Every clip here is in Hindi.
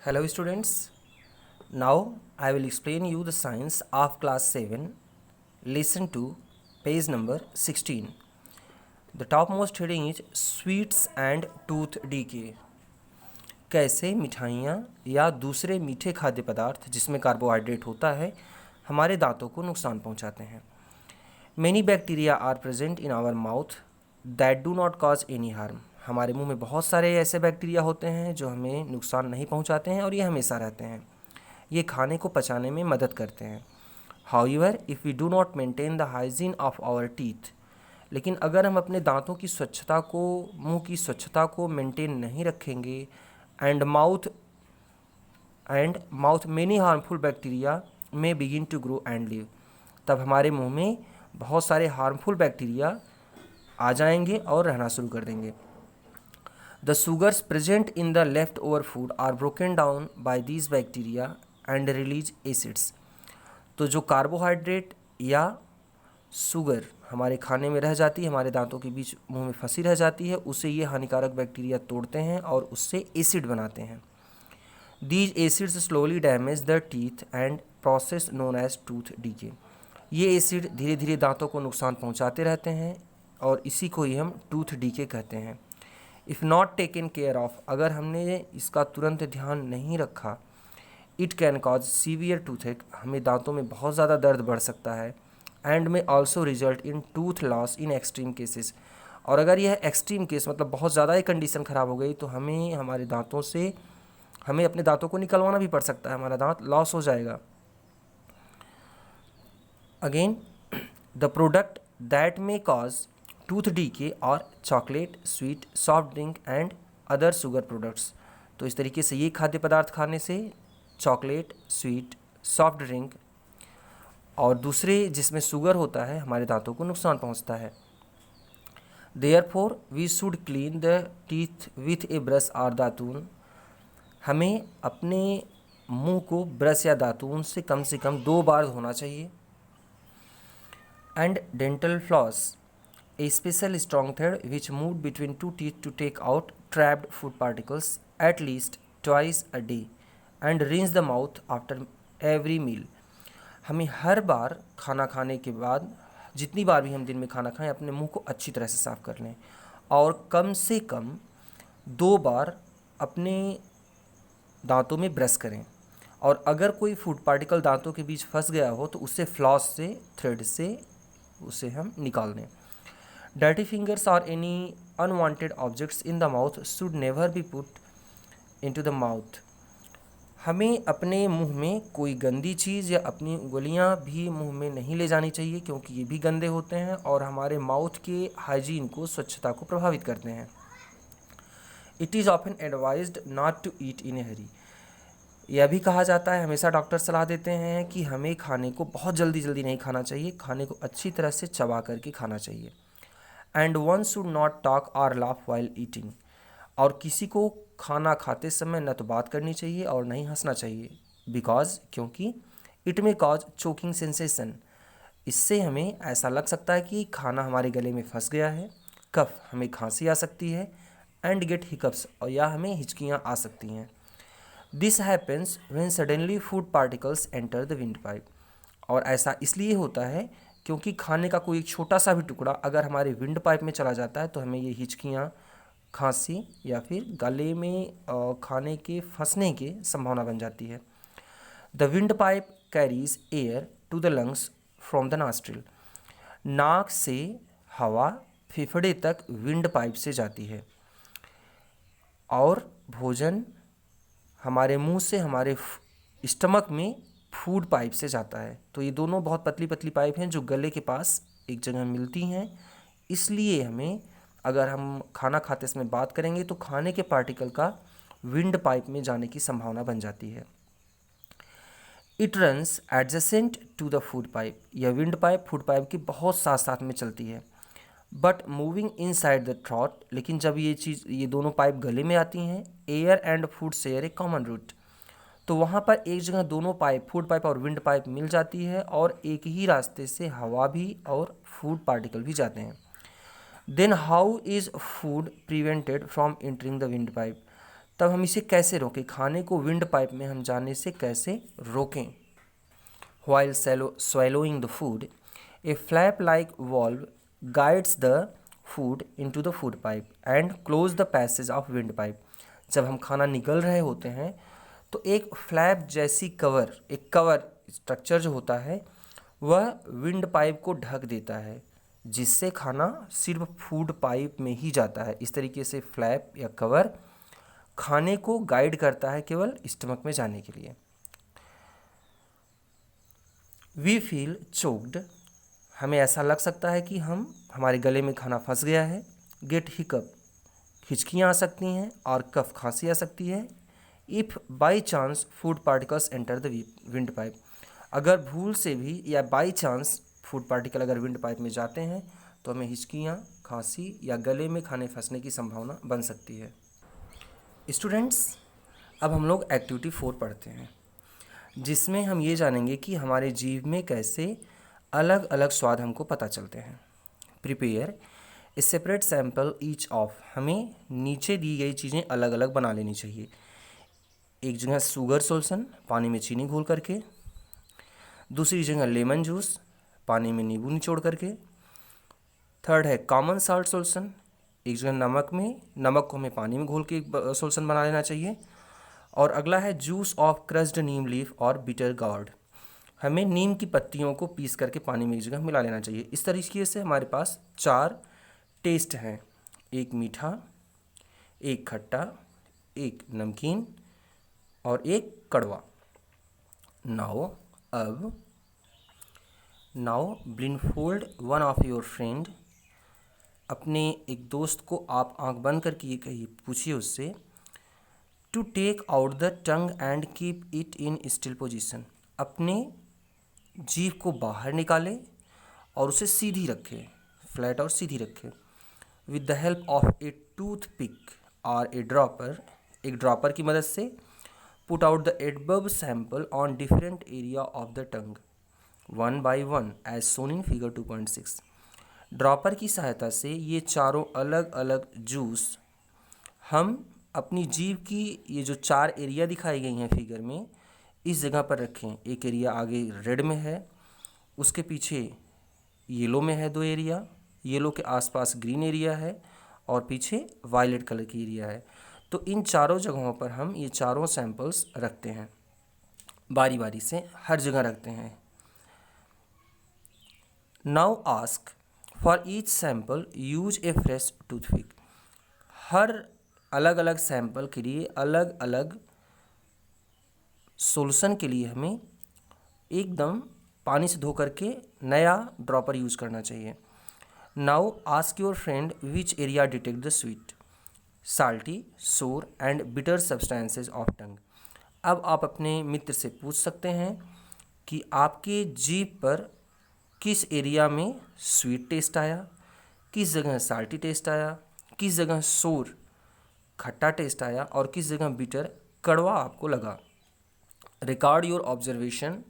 Hello students, now I will explain you the science of class 7. Listen to page number 16. The topmost heading is Sweets and Tooth Decay. कैसे मिठाइयाँ या दूसरे मीठे खाद्य पदार्थ जिसमें कार्बोहाइड्रेट होता है हमारे दांतों को नुकसान पहुँचाते हैं. Many bacteria are present in our mouth that do not cause any harm. हमारे मुंह में बहुत सारे ऐसे बैक्टीरिया होते हैं जो हमें नुकसान नहीं पहुंचाते हैं और ये हमेशा रहते हैं. ये खाने को पचाने में मदद करते हैं. However, if we do not maintain the hygiene of our teeth, लेकिन अगर हम अपने दांतों की स्वच्छता को, मुंह की स्वच्छता को मेंटेन नहीं रखेंगे and mouth many harmful bacteria may begin to grow and live, तब हमारे मुंह में बहुत सारे हार्मफुल बैक्टीरिया आ जाएंगे और रहना शुरू कर देंगे. The sugars present in the leftover food are broken down by these bacteria and release acids. तो जो कार्बोहाइड्रेट या शुगर हमारे खाने में रह जाती है, हमारे दांतों के बीच मुंह में फंसी रह जाती है, उसे ये हानिकारक बैक्टीरिया तोड़ते हैं और उससे एसिड बनाते हैं. These acids slowly damage the teeth and process known as tooth decay. ये एसिड धीरे धीरे दांतों को नुकसान पहुंचाते रहते हैं और इसी को ही हम टूथ डीके कहते हैं. If not taken care of, अगर हमने इसका तुरंत ध्यान नहीं रखा, it can cause severe toothache, हमें दांतों में बहुत ज़्यादा दर्द बढ़ सकता है. एंड में also result in tooth loss in extreme cases, और अगर यह एक्सट्रीम केस मतलब बहुत ज़्यादा ही कंडीशन ख़राब हो गई तो हमें अपने दांतों को निकलवाना भी पड़ सकता है, हमारा दांत लॉस हो जाएगा. Again the product that may cause tooth decay और chocolate, sweet, soft drink and other sugar products. तो इस तरीके से ये खाद्य पदार्थ खाने से चॉकलेट, स्वीट, सॉफ्ट ड्रिंक और दूसरे जिसमें शुगर होता है हमारे दांतों को नुकसान पहुंचता है. Therefore we should clean the teeth with a brush और दातून, हमें अपने मुंह को ब्रश या दातून से कम 2 बार धोना चाहिए. And dental floss, a special strong thread which moved between two teeth to take out trapped food particles at least twice a day and rinse the mouth after every meal. हमें हर बार खाना खाने के बाद, जितनी बार भी हम दिन में खाना खाएं, अपने मुंह को अच्छी तरह से साफ़ कर लें और कम से कम 2 बार अपने दांतों में ब्रश करें. और अगर कोई फूड पार्टिकल दांतों के बीच फंस गया हो तो उसे फ्लॉस से, थ्रेड से उसे हम निकाल दें. Dirty fingers or any unwanted objects in the mouth should never be put into the mouth. हमें अपने मुंह में कोई गंदी चीज़ या अपनी उंगलियां भी मुंह में नहीं ले जानी चाहिए, क्योंकि ये भी गंदे होते हैं और हमारे माउथ के हाइजीन को, स्वच्छता को प्रभावित करते हैं. It is often advised not to eat in a hurry. यह भी कहा जाता है, हमेशा डॉक्टर सलाह देते हैं कि हमें खाने को बहुत जल्दी नहीं खाना चाहिए, खाने को अच्छी तरह से चबा करके खाना चाहिए. And one should not talk और लाफ वाइल ईटिंग, और किसी को खाना खाते समय न तो बात करनी चाहिए और न ही हंसना चाहिए. बिकॉज, क्योंकि इट में कॉज चोकिंग सेंसेशन, इससे हमें ऐसा लग सकता है कि खाना हमारे गले में फंस गया है. कफ, हमें खांसी आ सकती है. एंड गेट हिकअप्स, और या हमें हिचकियाँ आ सकती हैं. This happens when suddenly food particles enter the wind pipe, और ऐसा इसलिए होता है क्योंकि खाने का कोई एक छोटा सा भी टुकड़ा अगर हमारे विंड पाइप में चला जाता है तो हमें ये हिचकियाँ, खांसी या फिर गले में खाने के फंसने की संभावना बन जाती है. The wind pipe carries air to the lungs from the nostril, नाक से हवा फेफड़े तक विंड पाइप से जाती है और भोजन हमारे मुंह से हमारे स्टमक में फूड पाइप से जाता है. तो ये दोनों बहुत पतली पतली पाइप हैं जो गले के पास एक जगह मिलती हैं. इसलिए हमें, अगर हम खाना खाते समय बात करेंगे तो खाने के पार्टिकल का विंड पाइप में जाने की संभावना बन जाती है. It runs adjacent to the food pipe, यह विंड पाइप फूड पाइप के बहुत साथ में चलती है. But moving inside the throat, लेकिन जब ये दोनों पाइप गले में आती हैं, air and food share a common route, तो वहाँ पर एक जगह दोनों पाइप, फूड पाइप और विंड पाइप मिल जाती है और एक ही रास्ते से हवा भी और फूड पार्टिकल भी जाते हैं. Then how is food prevented from entering the wind pipe, तब हम इसे कैसे रोकें, खाने को विंड पाइप में हम जाने से कैसे रोकें। While swallowing the food, a flap-like valve guides the food into the food pipe and close the passage of windpipe. जब हम खाना निगल रहे होते हैं तो एक फ्लैप जैसी एक कवर स्ट्रक्चर जो होता है वह विंड पाइप को ढक देता है, जिससे खाना सिर्फ फूड पाइप में ही जाता है। इस तरीके से फ्लैप या कवर खाने को गाइड करता है केवल स्टमक में जाने के लिए। वी फील चोक्ड, हमें ऐसा लग सकता है कि हमारे गले में खाना फंस गया है। गेट हिकअप, हिचकियाँ आ सकती हैं, और कफ, खांसी आ सकती है। If by chance food particles enter the wind pipe, अगर भूल से भी या बाई चांस फूड पार्टिकल अगर विंड पाइप में जाते हैं तो हमें हिचकियाँ, खांसी या गले में खाने फंसने की संभावना बन सकती है। स्टूडेंट्स, अब हम लोग एक्टिविटी 4 पढ़ते हैं, जिसमें हम ये जानेंगे कि हमारे जीभ में कैसे अलग अलग स्वाद हमको पता चलते हैं। Prepare a separate sample each of, हमें नीचे दी गई चीज़ें अलग अलग बना लेनी चाहिए। एक जगह शुगर सोल्यूशन, पानी में चीनी घोल करके। दूसरी जगह लेमन जूस, पानी में नींबू निचोड़ करके। थर्ड है कॉमन साल्ट सोल्यूशन, एक जगह नमक को हमें पानी में घोल के सोल्यूशन बना लेना चाहिए। और अगला है juice of crossed Neem leaf और बिटर गार्ड, हमें नीम की पत्तियों को पीस करके पानी में एक जगह मिला लेना चाहिए। इस तरीके से हमारे पास 4 टेस्ट हैं, एक मीठा, एक खट्टा, एक नमकीन और एक कड़वा। Now blindfold one of your friend, अपने एक दोस्त को आप आंख बंद करके ये कहिए, पूछिए उससे, to take out the tongue and keep it in still position, अपने जीभ को बाहर निकाले और उसे सीधी रखें, फ्लैट और सीधी रखें। With the help of a tooth pick और ए ड्रॉपर, एक ड्रॉपर की मदद से put out the adverb sample on different area of the tongue 1 by 1 as shown in figure 2.6। Dropper की सहायता से ये चारों अलग अलग जूस हम अपनी जीभ की ये जो 4 एरिया दिखाई गई हैं फिगर में, इस जगह पर रखें। एक एरिया आगे रेड में है, उसके पीछे येलो में है 2 एरिया, येलो के आसपास ग्रीन एरिया है और पीछे वायलेट कलर की एरिया है। तो इन चारों जगहों पर हम ये चारों सैंपल्स रखते हैं, बारी बारी से हर जगह रखते हैं। Now ask for each sample use a fresh toothpick, हर अलग अलग सैंपल के लिए अलग अलग सोल्यूशन के लिए हमें एकदम पानी से धो करके नया ड्रॉपर यूज़ करना चाहिए। Now ask your friend which area detect the sweet, salty, sour and bitter substances of tongue. अब आप अपने मित्र से पूछ सकते हैं कि आपके जीभ पर किस एरिया में स्वीट टेस्ट आया, किस जगह साल्टी टेस्ट आया, किस जगह सोर खट्टा टेस्ट आया और किस जगह बिटर कड़वा आपको लगा। Record your observation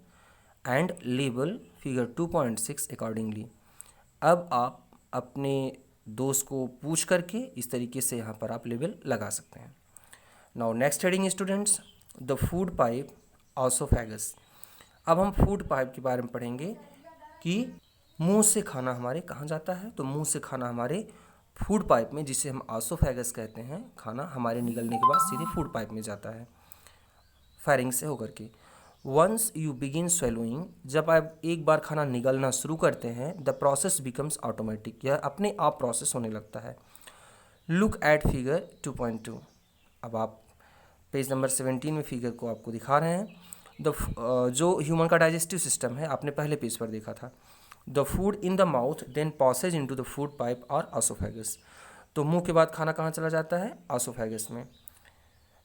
and label figure 2.6 accordingly. अब आप अपने दोस्त को पूछ करके इस तरीके से यहाँ पर आप लेबल लगा सकते हैं। Now next heading students, the food pipe oesophagus. अब हम फूड पाइप के बारे में पढ़ेंगे कि मुंह से खाना हमारे कहाँ जाता है। तो मुंह से खाना हमारे फूड पाइप में, जिसे हम ऑसोफेगस कहते हैं, खाना हमारे निगलने के बाद सीधे फूड पाइप में जाता है फायरिंग से होकर के। वंस यू बिगिन स्वेलोइंग, जब आप एक बार खाना निगलना शुरू करते हैं, द प्रोसेस बिकम्स ऑटोमेटिक, यह अपने आप प्रोसेस होने लगता है। Look at figure 2.2। अब आप पेज नंबर 17 में फिगर को आपको दिखा रहे हैं। जो ह्यूमन का डाइजेस्टिव सिस्टम है आपने पहले पेज पर देखा था। The food in the mouth then passes into the food pipe और ऑसोफेगस। तो मुंह के बाद खाना कहाँ चला जाता है, ऑसोफेगस में।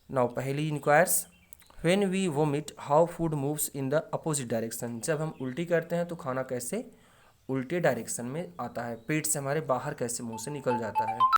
नाउ पहली inquires when we vomit how food moves in the opposite direction. जब हम उल्टी करते हैं तो खाना कैसे उल्टे डायरेक्शन में आता है, पेट से हमारे बाहर कैसे मुंह से निकल जाता है।